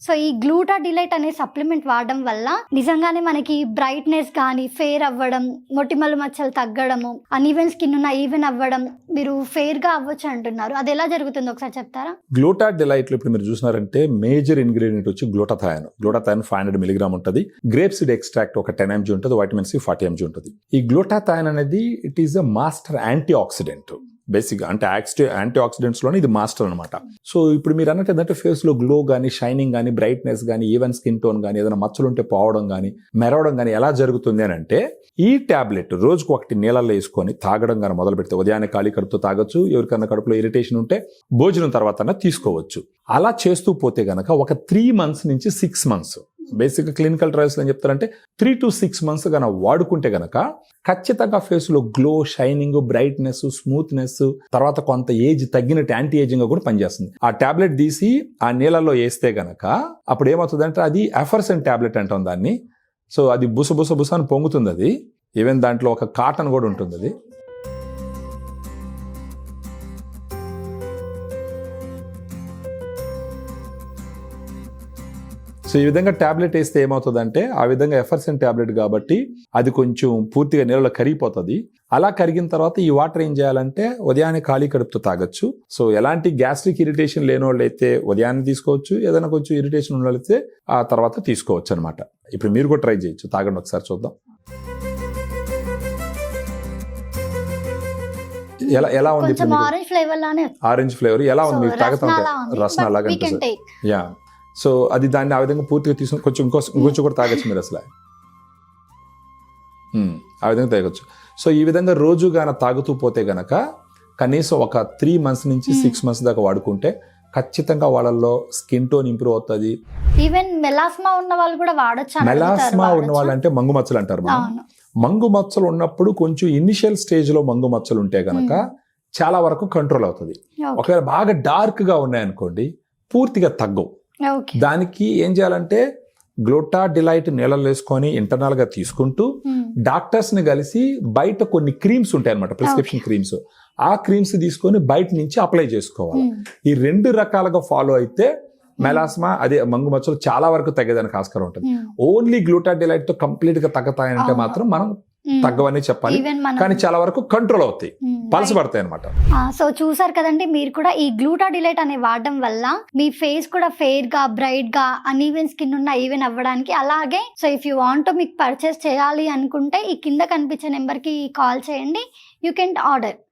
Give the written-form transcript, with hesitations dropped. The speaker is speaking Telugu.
సో ఈ గ్లూటా డిలైట్ అనే సప్లిమెంట్ వాడడం వల్ల నిజంగానే మనకి బ్రైట్నెస్ కానీ ఫేర్ అవ్వడం, మొటిమలు మచ్చలు తగ్గడము, అన్ఈవెన్ స్కిన్ ఉన్న ఈవెన్ అవ్వడం, మీరు ఫేర్ గా అవ్వచ్చు అంటున్నారు. అది ఎలా జరుగుతుందో ఒకసారి చెప్తారా? గ్లూటా డిలైట్ లో ఇప్పుడు మీరు చూసినారంటే మేజర్ ఇంగ్రీడియంట్ వచ్చి గ్లూటాథయాన్ 500 మిలిగ్రామ్ ఉంటుంది. గ్రేప్ సీడ్ ఎక్స్ట్రాక్ట్ ఒక 10 mg ఉంటుంది. వైటమిన్ సి 40 mg ఉంటుంది. ఈ గ్లూటాథయాన్ అనేది it is a master anti oxidant. Basic అంటే యాంటీ ఆక్సిడెంట్స్ లోనే ఇది మాస్టర్ అనమాట. సో ఇప్పుడు మీరు అన్నట్టు ఏంటంటే ఫేస్ లో గ్లో కానీ, షైనింగ్ కానీ, బ్రైట్నెస్ కానీ, ఈవెన్ స్కిన్ టోన్ కానీ, ఏదైనా మచ్చలు ఉంటే పోవడం కానీ, మెరవడం కానీ ఎలా జరుగుతుంది అని అంటే ఈ టాబ్లెట్ రోజుకు ఒకటి నీళ్ళల్లో వేసుకొని తాగడం కానీ మొదలు పెడితే ఉదయాన్నే ఖాళీ కడుపుతో తాగొచ్చు. ఎవరికన్నా కడుపులో ఇరిటేషన్ ఉంటే భోజనం తర్వాత తీసుకోవచ్చు. అలా చేస్తూ పోతే గనక ఒక 3 months నుంచి 6 months బేసిక్గా క్లినికల్ ట్రయల్స్ ఏం చెప్తారంటే 3 to 6 months కనుక వాడుకుంటే గనక ఖచ్చితంగా ఫేస్లో గ్లో, షైనింగ్, బ్రైట్నెస్, స్మూత్నెస్, తర్వాత కొంత ఏజ్ తగ్గినట్టు యాంటీ ఏజింగ్ కూడా పనిచేస్తుంది. ఆ టాబ్లెట్ తీసి ఆ నీళ్ళల్లో వేస్తే గనక అప్పుడు ఏమవుతుందంటే అది ఎఫర్సన్ టాబ్లెట్ అంటాం దాన్ని. సో అది బుస అని పొంగుతుంది. అది ఈవెన్ దాంట్లో ఒక కాటన్ కూడా ఉంటుంది. అది సో ఈ విధంగా టాబ్లెట్ వేస్తే ఏమవుతుందంటే ఆ విధంగా ఎఫర్సన్ టాబ్లెట్ కాబట్టి అది కొంచెం పూర్తిగా నీళ్ళలో కరిగిపోతుంది. అలా కరిగిన తర్వాత ఈ వాటర్ ఏం చేయాలంటే ఉదయాన్నే ఖాళీ కడుపుతో తాగొచ్చు. సో ఎలాంటి గ్యాస్ట్రిక్ ఇరిటేషన్ లేని వాళ్ళు అయితే ఉదయాన్నే తీసుకోవచ్చు. ఏదైనా కొంచెం ఇరిటేషన్ ఉన్న వాళ్ళైతే ఆ తర్వాత తీసుకోవచ్చు అనమాట. ఇప్పుడు మీరు కూడా ట్రై చేయొచ్చు. తాగండి, ఒకసారి చూద్దాం ఎలా ఉంది. ఆరెంజ్ ఫ్లేవర్ ఎలా ఉంది మీకు? తాగుతా ఉంటే రసన లాగా అనిపిస్తుంది. యా, సో అది దాన్ని ఆ విధంగా పూర్తిగా తీసుకుని కొంచెం కూడా తాగొచ్చు మీరు అసలు. ఆ విధంగా తాగొచ్చు. సో ఈ విధంగా రోజు గాన తాగుతూ పోతే గనక కనీసం ఒక 3 months నుంచి 6 months దాకా వాడుకుంటే ఖచ్చితంగా వాళ్ళల్లో స్కిన్ టోన్ ఇంప్రూవ్ అవుతుంది. ఈవెన్ మెలాస్మా ఉన్న వాళ్ళు కూడా వాడొచ్చు. మెలాస్మా ఉన్న వాళ్ళు అంటే మంగు మచ్చలు అంటారు. మంగు మచ్చలు ఉన్నప్పుడు కొంచెం ఇనిషియల్ స్టేజ్ లో మంగు మచ్చలు ఉంటే గనక చాలా వరకు కంట్రోల్ అవుతుంది. ఒకవేళ బాగా డార్క్ గా ఉన్నాయనుకోండి పూర్తిగా తగ్గవు. దానికి ఏం చేయాలంటే గ్లూటా డిలైట్ నీళ్ళలో వేసుకొని ఇంటర్నల్ గా తీసుకుంటూ డాక్టర్స్ ని కలిసి బయట కొన్ని క్రీమ్స్ ఉంటాయి అనమాట, ప్రిస్క్రిప్షన్ క్రీమ్స్. ఆ క్రీమ్స్ తీసుకొని బయట నుంచి అప్లై చేసుకోవాలి. ఈ 2 రకాలుగా ఫాలో అయితే మెలాస్మా అదే మంగు మచ్చలు చాలా వరకు తగ్గేదానికి ఆస్కారం ఉంటుంది. ఓన్లీ గ్లూటా డిలైట్ తో కంప్లీట్ గా తగ్గుతాయంటే మాత్రం మనం తగ్గవని చెప్పాలి. కానీ చాలా వరకు కంట్రోల్ అవుతాయి, పలసపడతాయి అనమాట. సో చూసారు కదండి, మీరు కూడా ఈ గ్లూటా డిలైట్ అనే వాడడం వల్ల మీ ఫేస్ కూడా ఫెయిర్ గా, బ్రైట్ గా, అన్ఈవెన్ స్కిన్ ఉన్న ఈవెన్ అవ్వడానికి. అలాగే సో ఇఫ్ యూ వాంట్ మీకు పర్చేస్ చేయాలి అనుకుంటే ఈ కింద కనిపించే నెంబర్ కి కాల్ చేయండి. You can order.